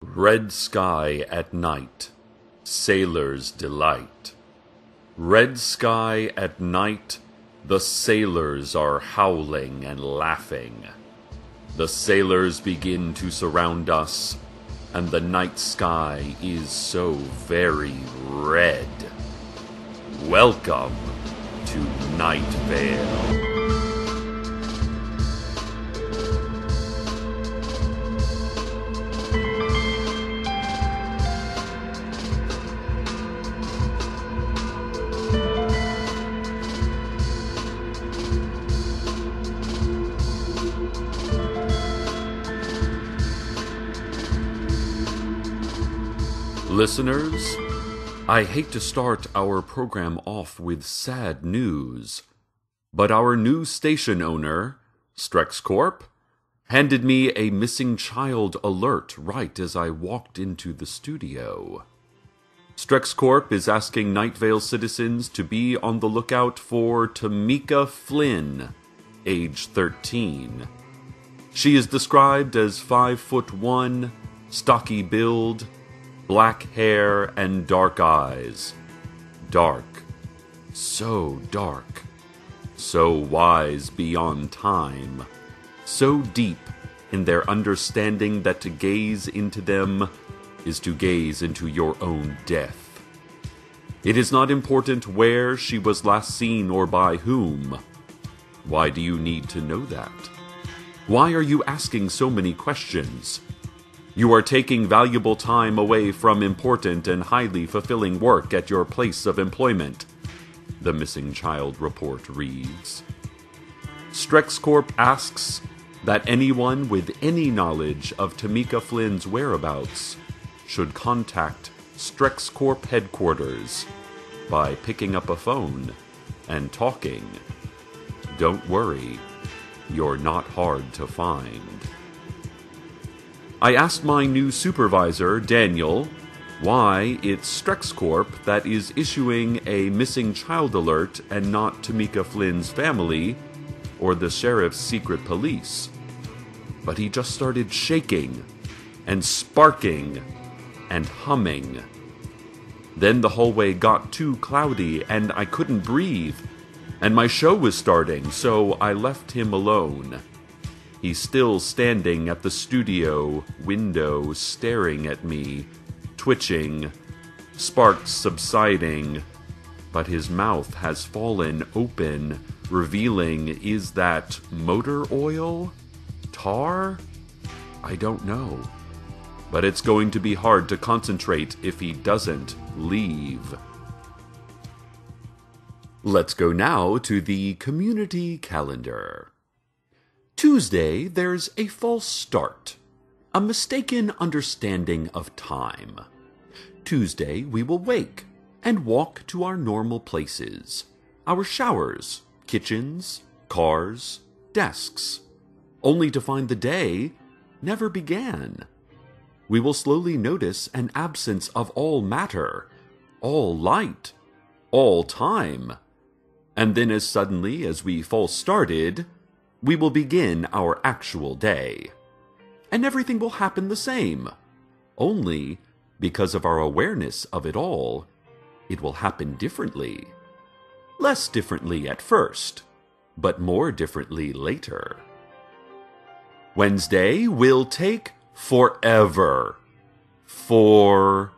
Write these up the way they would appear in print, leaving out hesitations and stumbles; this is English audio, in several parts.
Red sky at night, sailor's delight. Red sky at night, the sailors are howling and laughing. The sailors begin to surround us, and the night sky is so very red. Welcome to Night Vale. Listeners, I hate to start our program off with sad news, but our new station owner, Strex Corp, handed me a missing child alert right as I walked into the studio. Strex Corp is asking Night Vale citizens to be on the lookout for Tamika Flynn, age 13. She is described as 5'1", stocky build, black hair and dark eyes. Dark. So dark. So wise beyond time. So deep in their understanding that to gaze into them is to gaze into your own death. It is not important where she was last seen or by whom. Why do you need to know that? Why are you asking so many questions? You are taking valuable time away from important and highly fulfilling work at your place of employment, the missing child report reads. Strex Corp asks that anyone with any knowledge of Tamika Flynn's whereabouts should contact Strex Corp headquarters by picking up a phone and talking. Don't worry, you're not hard to find. I asked my new supervisor, Daniel, why it's Strex Corp that is issuing a missing child alert and not Tamika Flynn's family or the sheriff's secret police. But he just started shaking and sparking and humming. Then the hallway got too cloudy and I couldn't breathe, and my show was starting, so I left him alone. He's still standing at the studio window staring at me, twitching, sparks subsiding, but his mouth has fallen open, revealing, is that motor oil? Tar? I don't know. But it's going to be hard to concentrate if he doesn't leave. Let's go now to the community calendar. Tuesday, there's a false start, a mistaken understanding of time. Tuesday, we will wake and walk to our normal places, our showers, kitchens, cars, desks, only to find the day never began. We will slowly notice an absence of all matter, all light, all time, and then as suddenly as we false started, we will begin our actual day. And everything will happen the same. Only, because of our awareness of it all, it will happen differently. Less differently at first, but more differently later. Wednesday will take forever. Forever.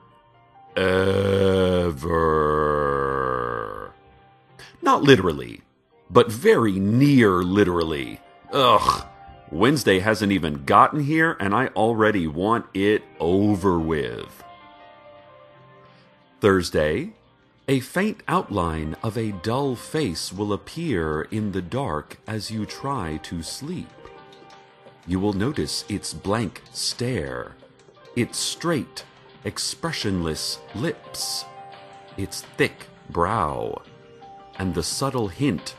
Not literally, but very near literally. Ugh, Wednesday hasn't even gotten here and I already want it over with. Thursday, a faint outline of a dull face will appear in the dark as you try to sleep. You will notice its blank stare, its straight, expressionless lips, its thick brow, and the subtle hint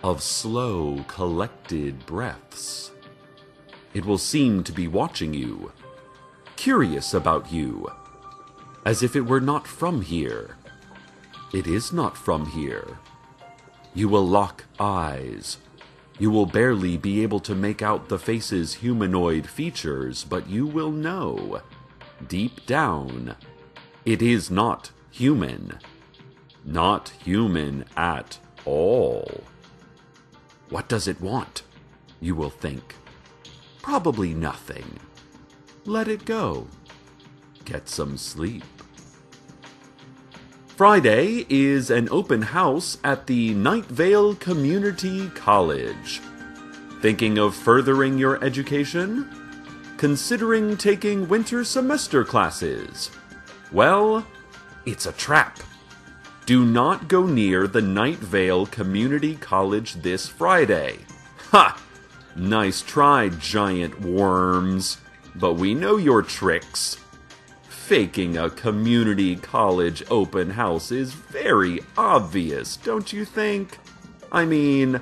of slow, collected breaths. It will seem to be watching you, curious about you, as if it were not from here. It is not from here. You will lock eyes. You will barely be able to make out the face's humanoid features, but you will know. deep down, it is not human. Not human at all. What does it want? You will think. Probably nothing. Let it go. Get some sleep. Friday is an open house at the KuraNightVale Community College. Thinking of furthering your education? Considering taking winter semester classes? Well, it's a trap. Do not go near the KuraNightVale Community College this Friday. Ha! Nice try, giant worms. But we know your tricks. Faking a community college open house is very obvious, don't you think? I mean,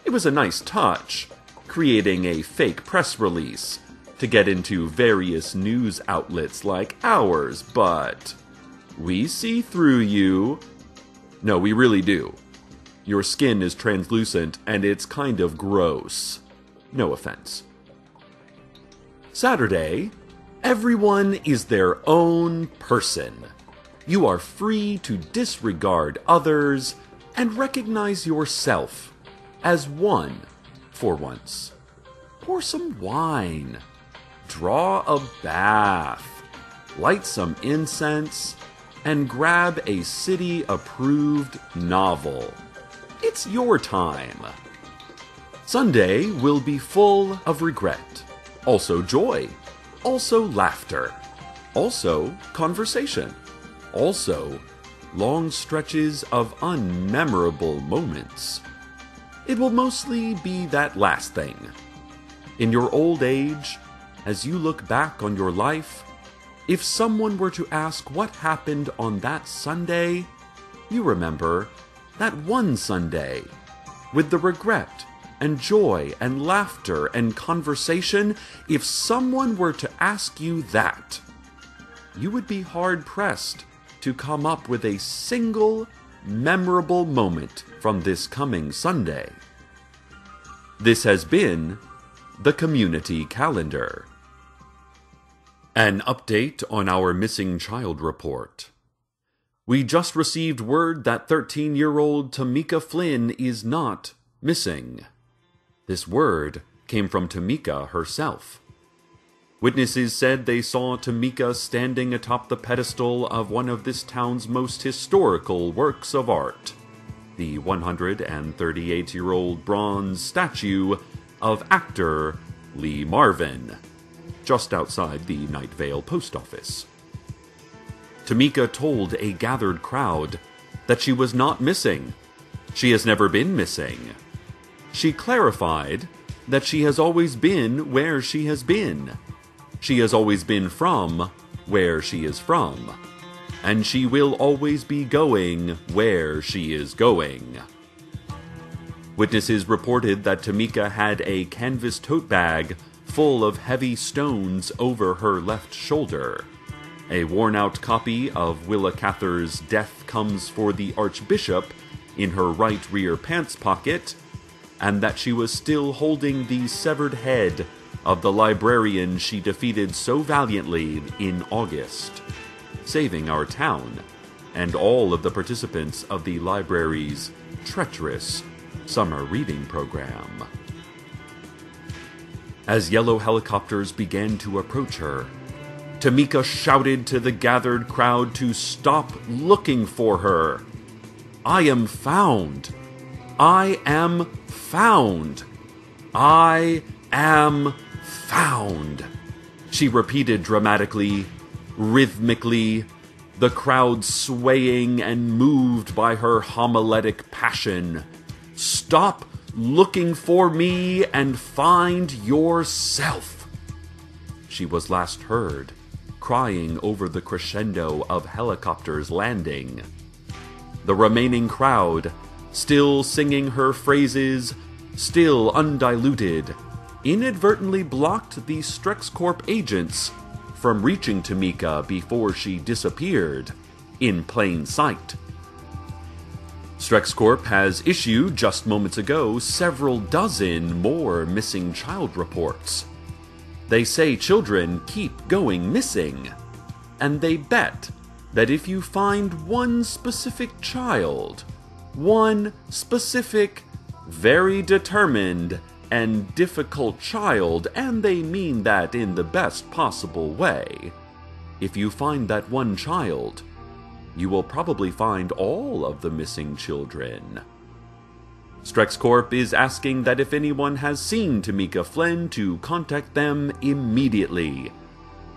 it was a nice touch, creating a fake press release to get into various news outlets like ours, but we see through you. No, we really do. Your skin is translucent and it's kind of gross. No offense. Saturday, everyone is their own person. You are free to disregard others and recognize yourself as one for once. Pour some wine. Draw a bath. Light some incense. And grab a city-approved novel. It's your time. Sunday will be full of regret. Also joy. Also laughter. Also conversation. Also long stretches of unmemorable moments. It will mostly be that last thing. In your old age, as you look back on your life, if someone were to ask what happened on that Sunday, you remember that one Sunday, with the regret and joy and laughter and conversation. If someone were to ask you that, you would be hard-pressed to come up with a single memorable moment from this coming Sunday. This has been the Community Calendar. An update on our missing child report. We just received word that 13-year-old Tamika Flynn is not missing. This word came from Tamika herself. Witnesses said they saw Tamika standing atop the pedestal of one of this town's most historical works of art, the 138-year-old bronze statue of actor Lee Marvin, just outside the KuraNightVale post office. Tamika told a gathered crowd that she was not missing. She has never been missing. She clarified that she has always been where she has been. She has always been from where she is from. And she will always be going where she is going. Witnesses reported that Tamika had a canvas tote bag full of heavy stones over her left shoulder, a worn-out copy of Willa Cather's Death Comes for the Archbishop in her right rear pants pocket, and that she was still holding the severed head of the librarian she defeated so valiantly in August, saving our town and all of the participants of the library's treacherous summer reading program. As yellow helicopters began to approach her, Tamika shouted to the gathered crowd to stop looking for her. "I am found! I am found! I am found!" she repeated dramatically, rhythmically, the crowd swaying and moved by her homiletic passion. "Stop looking for me and find yourself!" She was last heard, crying over the crescendo of helicopters landing. The remaining crowd, still singing her phrases, still undiluted, inadvertently blocked the StrexCorp agents from reaching Tamika before she disappeared in plain sight. StrexCorp has issued, just moments ago, several dozen more missing child reports. They say children keep going missing, and they bet that if you find one specific child, one specific, very determined and difficult child, and they mean that in the best possible way, if you find that one child, you will probably find all of the missing children. StrexCorp is asking that if anyone has seen Tamika Flynn to contact them immediately.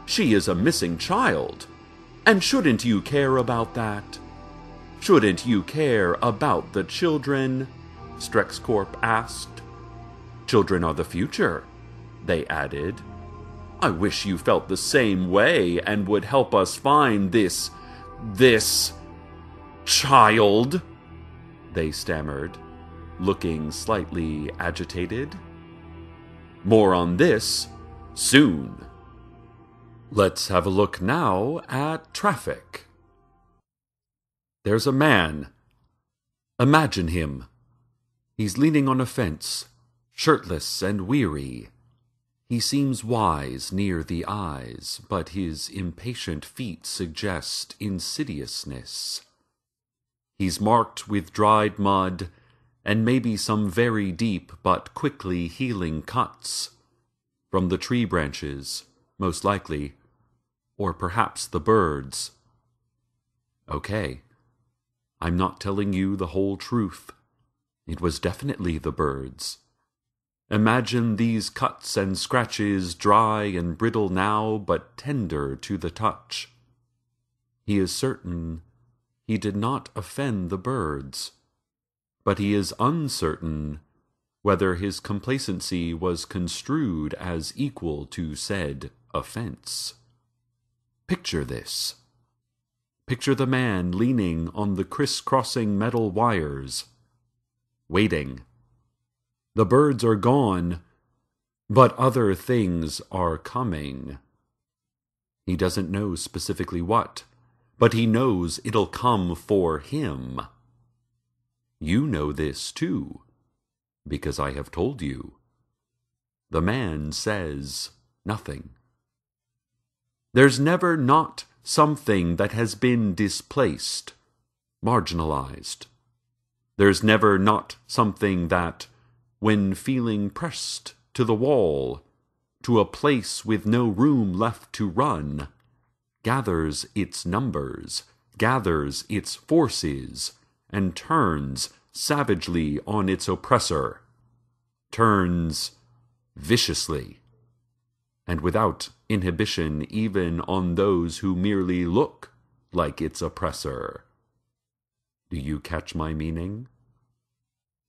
She is a missing child. And shouldn't you care about that? Shouldn't you care about the children? StrexCorp asked. Children are the future, they added. I wish you felt the same way and would help us find this child, they stammered, looking slightly agitated. More on this soon. Let's have a look now at traffic. There's a man. Imagine him. He's leaning on a fence, shirtless and weary. He seems wise near the eyes, but his impatient feet suggest insidiousness. He's marked with dried mud and maybe some very deep but quickly healing cuts. From the tree branches, most likely, or perhaps the birds. Okay, I'm not telling you the whole truth. It was definitely the birds. Imagine these cuts and scratches, dry and brittle now, but tender to the touch. He is certain he did not offend the birds, but he is uncertain whether his complacency was construed as equal to said offense. Picture this. Picture the man leaning on the crisscrossing metal wires, waiting. The birds are gone, but other things are coming. He doesn't know specifically what, but he knows it'll come for him. You know this too, because I have told you. The man says nothing. There's never not something that has been displaced, marginalized. There's never not something that, when feeling pressed to the wall, to a place with no room left to run, gathers its numbers, gathers its forces, and turns savagely on its oppressor, turns viciously, and without inhibition even on those who merely look like its oppressor. Do you catch my meaning?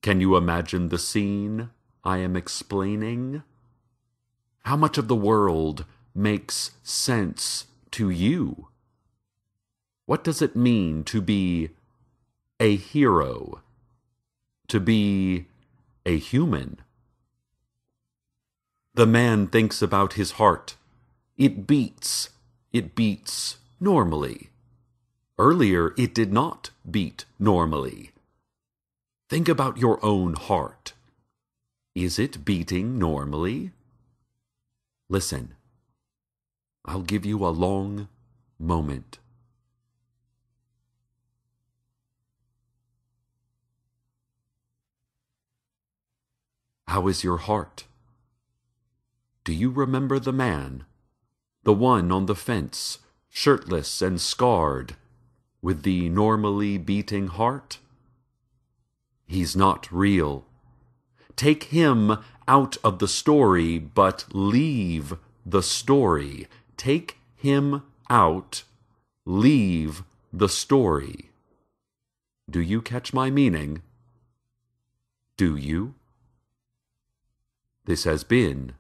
Can you imagine the scene I am explaining? How much of the world makes sense to you? What does it mean to be a hero? To be a human? The man thinks about his heart. It beats normally. Earlier, it did not beat normally. Think about your own heart. Is it beating normally? Listen. I'll give you a long moment. How is your heart? Do you remember the man? The one on the fence, shirtless and scarred, with the normally beating heart? He's not real. Take him out of the story, but leave the story. Take him out, leave the story. Do you catch my meaning? Do you? This has been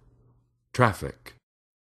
Traffic.